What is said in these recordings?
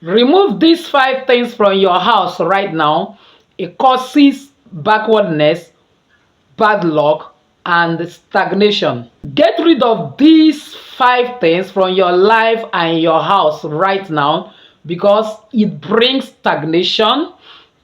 Remove these 5 things from your house right now. It causes backwardness, bad luck, and stagnation. Get rid of these 5 things from your life and your house right now because it brings stagnation,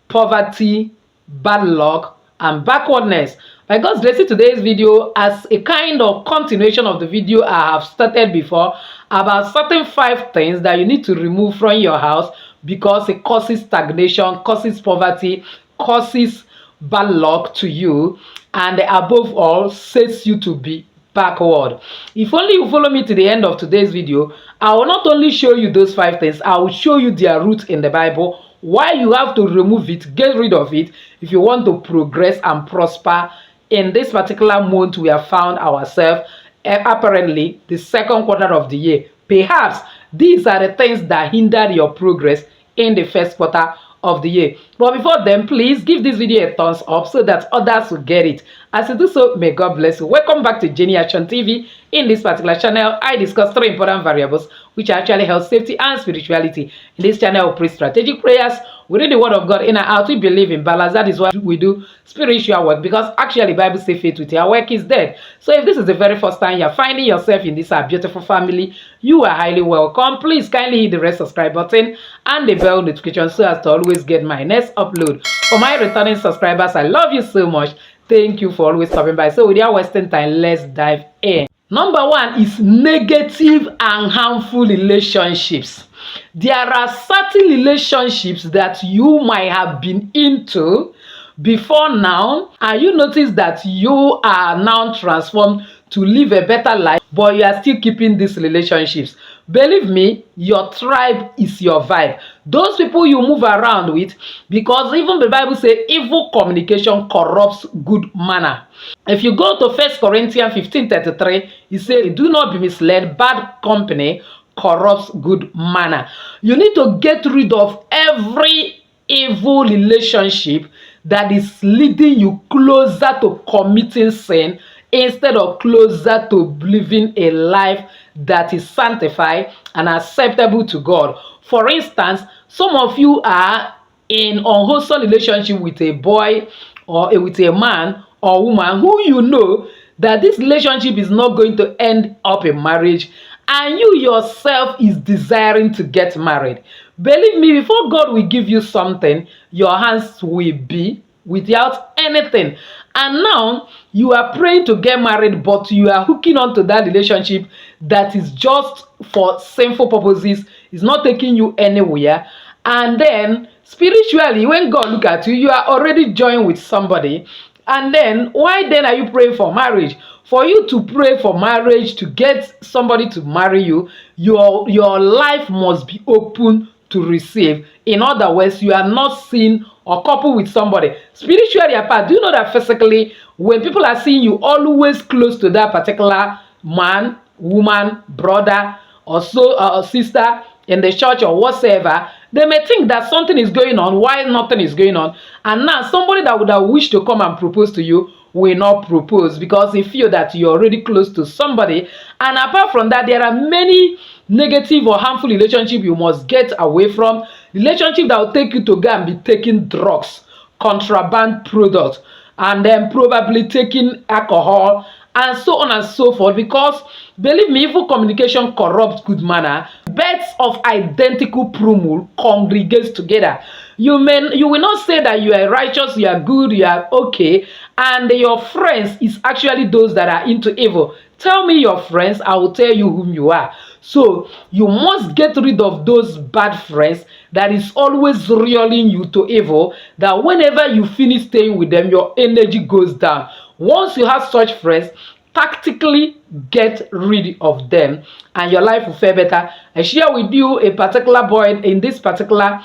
poverty, bad luck, and backwardness. By God's grace, today's video as a kind of continuation of the video I have started before about certain 5 things that you need to remove from your house because it causes stagnation, causes poverty, causes bad luck to you, and above all sets you to be backward. If only you follow me to the end of today's video, I will not only show you those 5 things, I will show you their roots in the Bible, why you have to remove it, get rid of it if you want to progress and prosper in this particular month we have found ourselves, apparently the second quarter of the year. Perhaps these are the things that hinder your progress in the first quarter of the year. But before then, please give this video a thumbs up so that others will get it. As you do so, may God bless you. Welcome back to Jenny Action TV. In this particular channel, I discuss 3 important variables which actually help safety and spirituality. In this channel, we pray strategic prayers. We read the word of God in and out. We believe in balance. That is why we do spiritual work, because actually Bible says faith without work is dead. So if this is the very first time you're finding yourself in this beautiful family, you are highly welcome. Please kindly hit the red subscribe button and the bell notification so as to always get my next upload. For my returning subscribers, I love you so much. Thank you for always stopping by. So without wasting time, let's dive in. Number 1 is negative and harmful relationships. There are certain relationships that you might have been into before now, and you notice that you are now transformed to live a better life, but you are still keeping these relationships. Believe me, your tribe is your vibe. Those people you move around with, because even the Bible says evil communication corrupts good manner. If you go to 1 Corinthians 15:33, it says, do not be misled, bad company corrupts good manner. You need to get rid of every evil relationship that is leading you closer to committing sin instead of closer to living a life that is sanctified and acceptable to God. For instance, some of you are in unwholesome relationship with a boy or with a man or woman who you know that this relationship is not going to end up in marriage, and you yourself is desiring to get married. Believe me, before God will give you something, your hands will be without anything. And now you are praying to get married, but you are hooking on to that relationship that is just for sinful purposes. It's not taking you anywhere. And then spiritually, when God look at you, you are already joined with somebody. And then why then are you praying for marriage? For you to pray for marriage, to get somebody to marry you, your life must be open to receive. In other words, you are not seen or coupled with somebody spiritually apart. Do you know that physically, when people are seeing you always close to that particular man, woman, brother, or sister in the church or whatsoever, they may think that something is going on while nothing is going on. And now somebody that would have wished to come and propose to you will not propose because they feel that you're already close to somebody. And apart from that, there are many negative or harmful relationships you must get away from. Relationship that will take you to go and be taking drugs, contraband products, and then probably taking alcohol, and so on and so forth. Because believe me, evil communication corrupts good manner. Birds of identical plumage congregate together. You will not say that you are righteous, you are good, you are okay, and your friends is actually those that are into evil. Tell me your friends, I will tell you whom you are. So you must get rid of those bad friends that is always reeling you to evil, that whenever you finish staying with them, your energy goes down. Once you have such friends, tactically get rid of them and your life will fare better. I share with you a particular boy in this particular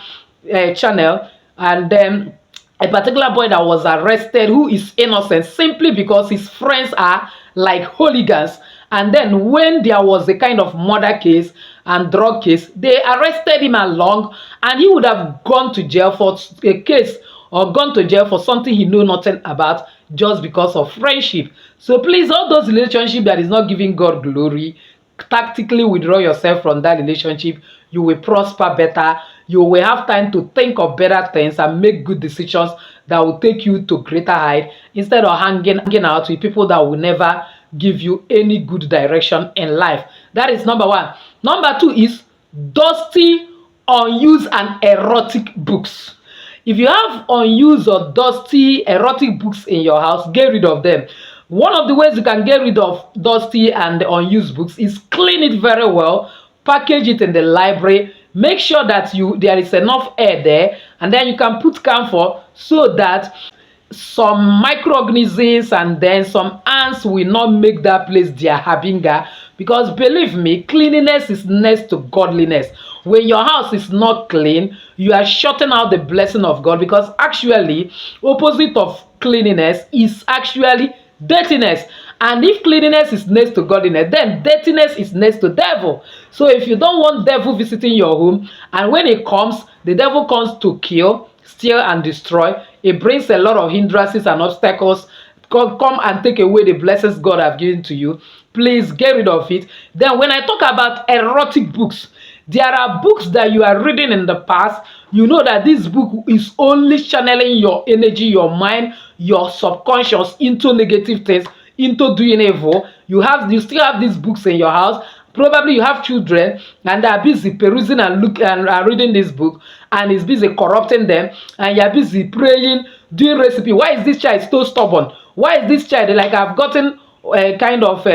channel, and then a particular boy that was arrested who is innocent simply because his friends are like hooligans. And then when there was a kind of murder case and drug case, they arrested him along, and he would have gone to jail for a case or gone to jail for something he knew nothing about just because of friendship. So please, all those relationships that is not giving God glory, tactically withdraw yourself from that relationship. You will prosper better. you will have time to think of better things and make good decisions that will take you to greater height, instead of hanging out with people that will never give you any good direction in life. That is number one. Number two is dusty, unused, and erotic books. If you have unused or dusty erotic books in your house, get rid of them. One of the ways you can get rid of dusty and unused books is clean it very well, package it in the library, make sure that there is enough air there, and then you can put camphor so that some microorganisms and then some ants will not make that place their habinga. Because believe me, cleanliness is next to godliness. When your house is not clean, you are shutting out the blessing of God, because actually opposite of cleanliness is actually dirtiness. And if cleanliness is next to godliness, then dirtiness is next to devil. So if you don't want devil visiting your home, and when it comes, the devil comes to kill, steal, and destroy, it brings a lot of hindrances and obstacles, come and take away the blessings God have given to you. Please get rid of it. Then when I talk about erotic books, there are books that you are reading in the past. You know that this book is only channeling your energy, your mind, your subconscious into negative things, into doing evil. You still have these books in your house. Probably you have children and they are busy perusing and reading this book, and is busy corrupting them, and you are busy praying, doing recipe. Why is this child so stubborn? Why is this child, like, I've gotten kind of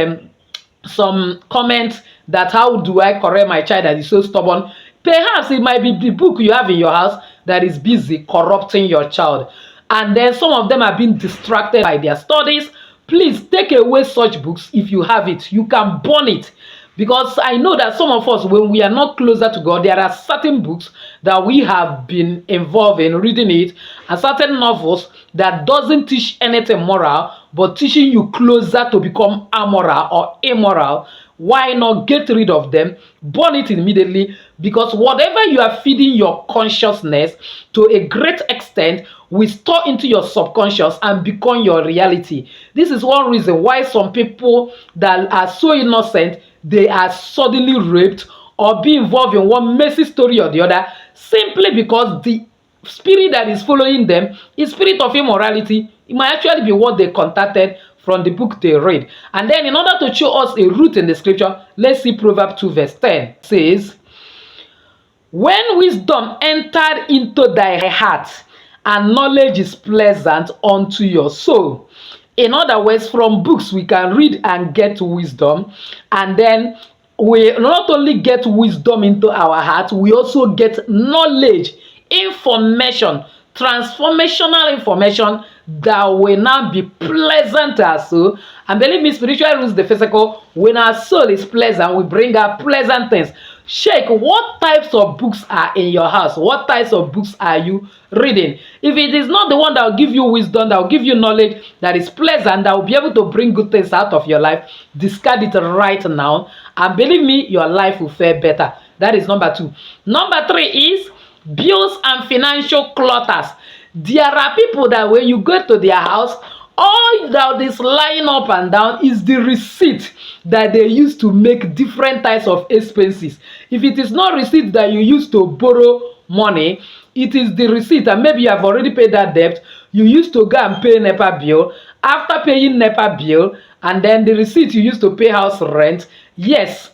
some comments that how do I correct my child that is so stubborn? Perhaps it might be the book you have in your house that is busy corrupting your child, and then some of them are being distracted by their studies. Please take away such books. If you have it, you can burn it. Because I know that some of us, when we are not closer to God, there are certain books that we have been involved in reading it, and certain novels that doesn't teach anything moral, but teaching you closer to become amoral or immoral. Why not get rid of them? Burn it immediately, because whatever you are feeding your consciousness to a great extent will store into your subconscious and become your reality. This is one reason why some people that are so innocent, they are suddenly raped or be involved in one messy story or the other, simply because the spirit that is following them is spirit of immorality. It might actually be what they contacted from the book they read. And then in order to show us a root in the scripture, let's see Proverbs 2 verse 10. It says, when wisdom entered into thy heart, and knowledge is pleasant unto your soul. In other words, from books we can read and get wisdom, and then we not only get wisdom into our heart, we also get knowledge, information, transformational information that will now be pleasant to our soul. And believe me, spiritual rules the physical. When our soul is pleasant, we bring out pleasant things. Check what types of books are in your house. What types of books are you reading? If it is not the one that will give you wisdom, that will give you knowledge, that is pleasant, that will be able to bring good things out of your life, discard it right now, and believe me, your life will fare better. That is number 2. Number 3 is bills and financial clutters. There are people that when you go to their house, all that is lying up and down is the receipt that they use to make different types of expenses. If it is not receipt that you use to borrow money, it is the receipt, and maybe you have already paid that debt. You used to go and pay NEPA bill. After paying NEPA bill, and then the receipt you used to pay house rent. Yes,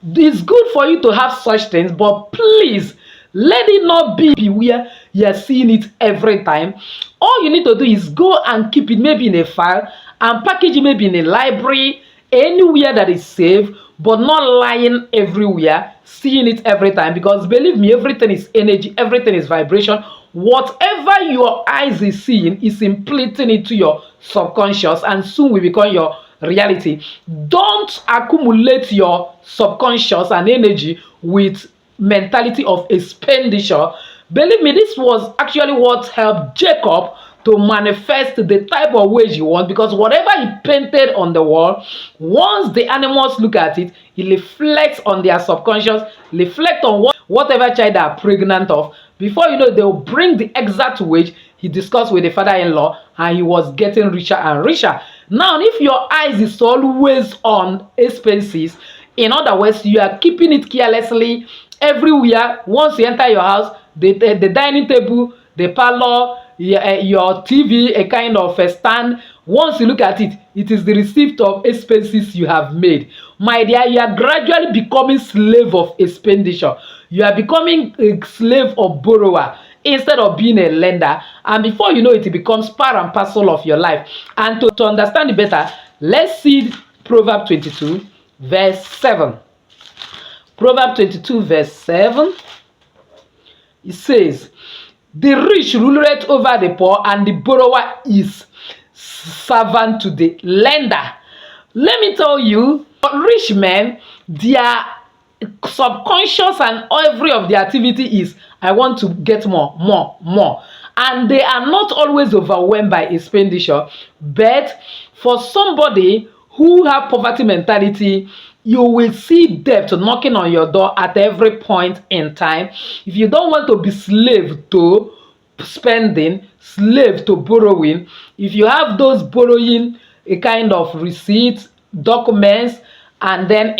it's good for you to have such things, but please, let it not be where you are seeing it every time. All you need to do is go and keep it maybe in a file and package it maybe in a library, anywhere that is safe, but not lying everywhere, seeing it every time. Because believe me, everything is energy, everything is vibration. Whatever your eyes is seeing is implanting into your subconscious, and soon will become your reality. Don't accumulate your subconscious and energy with mentality of expenditure. Believe me, this was actually what helped Jacob to manifest the type of wage you want, because whatever he painted on the wall, once the animals look at it, it reflects on their subconscious, reflect on whatever child they are pregnant of. Before you know, they'll bring the exact wage he discussed with the father-in-law, and he was getting richer and richer. Now, if your eyes is always on expenses, in other words, you are keeping it carelessly everywhere. Once you enter your house, the dining table, the parlor, your TV, a kind of a stand. Once you look at it, it is the receipt of expenses you have made. My dear, you are gradually becoming slave of expenditure. You are becoming a slave of borrower instead of being a lender, and before you know it, it becomes part and parcel of your life. And to understand it better, let's see Proverbs 22 verse 7. Proverbs 22 verse 7, it says, the rich ruleth over the poor, and the borrower is servant to the lender. Let me tell you, rich men, their subconscious and every of their activity is, I want to get more. And they are not always overwhelmed by expenditure. But for somebody who have poverty mentality, you will see debt knocking on your door at every point in time. If you don't want to be slave to spending, slave to borrowing, if you have those borrowing a kind of receipts, documents, and then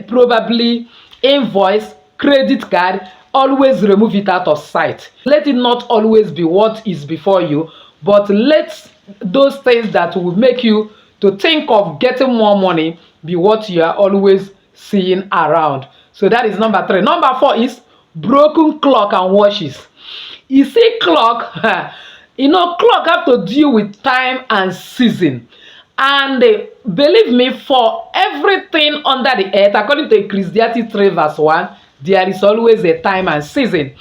probably invoice, credit card, always remove it out of sight. Let it not always be what is before you, but let those things that will make you to think of getting more money be what you are always seeing around. So that is number 3. Number 4 is broken clock and watches. You see, clock, clock have to deal with time and season. And believe me, for everything under the earth, according to Ecclesiastes 3 verse 1, there is always a time and season.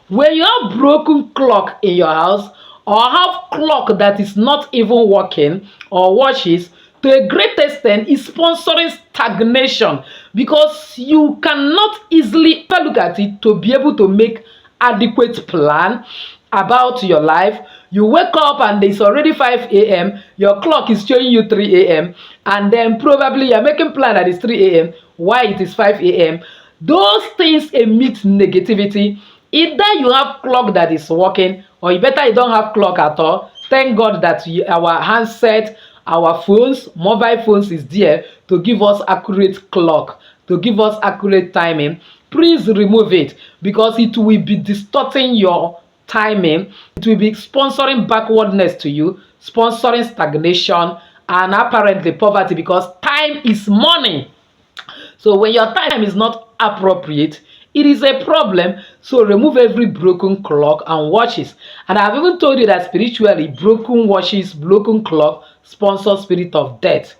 When you have broken clock in your house, or have clock that is not even working, or watches, to a great extent is sponsoring stagnation, because you cannot easily look at it to be able to make adequate plan about your life. You wake up and it's already 5 a.m. Your clock is showing you 3 a.m. and then probably you're making plan that it's 3 a.m. why it is 5 a.m. Those things emit negativity. Either you have clock that is working, or you don't have clock at all. Thank God that our handset, our phones, mobile phones is there to give us accurate clock, to give us accurate timing. Please remove it, because it will be distorting your timing. It will be sponsoring backwardness to you, sponsoring stagnation, and apparently poverty, because time is money. So when your time is not appropriate, it is a problem. So remove every broken clock and watches. And I've even told you that spiritually, broken watches, broken clock sponsor spirit of death.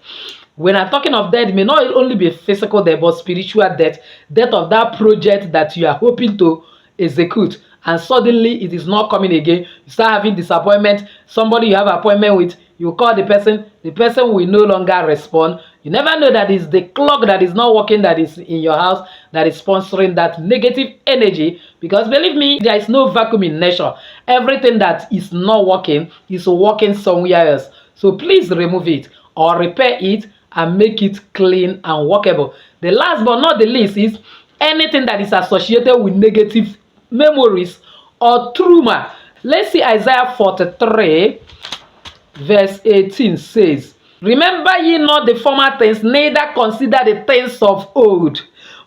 When I'm talking of death, it may not only be physical death, but spiritual death, death of that project that you are hoping to execute, and suddenly it is not coming again. You start having disappointment. Somebody you have appointment with, you call the person will no longer respond. You never know that it's the clock that is not working, that is in your house, that is sponsoring that negative energy. Because believe me, there is no vacuum in nature. Everything that is not working is working somewhere else. So please remove it or repair it and make it clean and workable. The last but not the least is anything that is associated with negative memories or trauma. Let's see Isaiah 43 verse 18 says, remember ye not the former things, neither consider the things of old.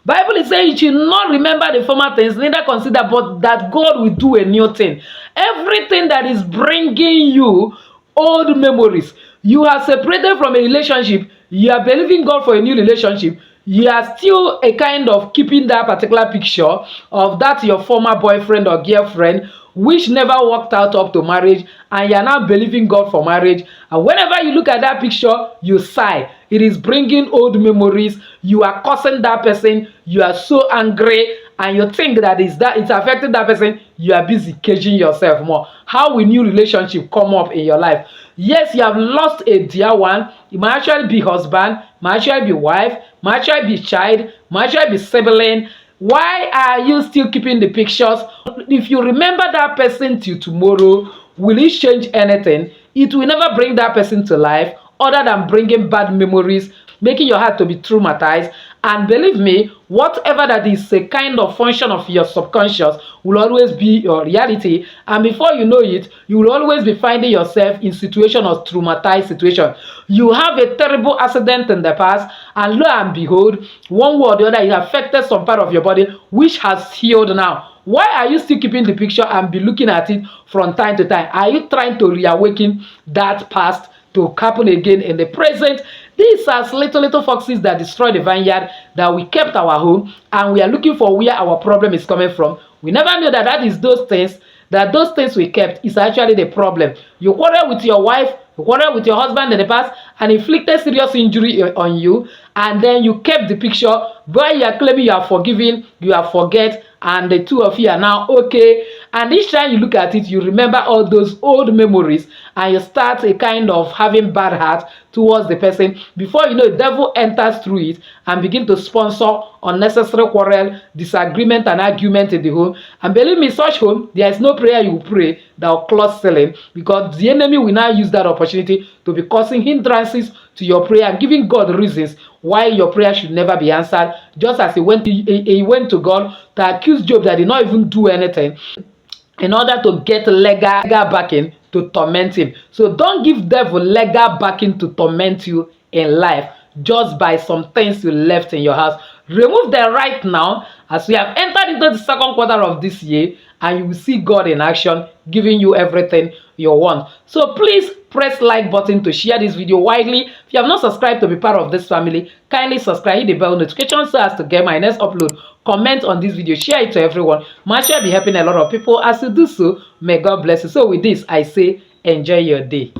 Bible is saying you should not remember the former things, neither consider, but that God will do a new thing. Everything that is bringing you old memories, you are separated from a relationship, you are believing God for a new relationship, you are still a kind of keeping that particular picture of that your former boyfriend or girlfriend, which never worked out up to marriage, and you are now believing God for marriage. And whenever you look at that picture, you sigh. It is bringing old memories. You are cursing that person. You are so angry, and you think that it's affecting that person. You are busy caging yourself more. How will new relationship come up in your life? Yes, you have lost a dear one. It might actually be husband, might actually be wife, might actually be child, might actually be sibling. Why are you still keeping the pictures? If you remember that person till tomorrow, will it change anything? It will never bring that person to life, other than bringing bad memories, making your heart to be traumatized. And believe me, whatever that is a kind of function of your subconscious will always be your reality. And before you know it, you will always be finding yourself in situation of traumatized situation. You have a terrible accident in the past, and lo and behold, one way or the other, it affected some part of your body, which has healed now. Why are you still keeping the picture and be looking at it from time to time? Are you trying to reawaken that past to happen again in the present? These are little foxes that destroy the vineyard, that we kept our home and we are looking for where our problem is coming from. We never knew that that is those things, that those things we kept is actually the problem. You quarrel with your wife, you quarrel with your husband in the past and inflicted serious injury on you, and then you kept the picture where you are claiming you are forgiving, you are forget, and the two of you are now okay. And each time you look at it, you remember all those old memories and you start a kind of having bad heart towards the person. Before you know, the devil enters through it and begin to sponsor unnecessary quarrel, disagreement and argument in the home. And believe me, such home, there is no prayer you pray that will close ceiling, because the enemy will now use that opportunity to be causing hindrances to your prayer and giving God reasons why your prayer should never be answered, just as he went to God to accuse Job that did not even do anything, in order to get legal backing to torment him. So don't give devil legal backing to torment you in life just by some things you left in your house. Remove them right now as we have entered into the second quarter of this year, and you will see God in action giving you everything you want. So please press like button to share this video widely. If you have not subscribed to be part of this family, kindly subscribe, hit the bell notification so as to get my next upload. Comment on this video, share it to everyone. Might be helping a lot of people. As you do so, may God bless you. So with this, I say enjoy your day.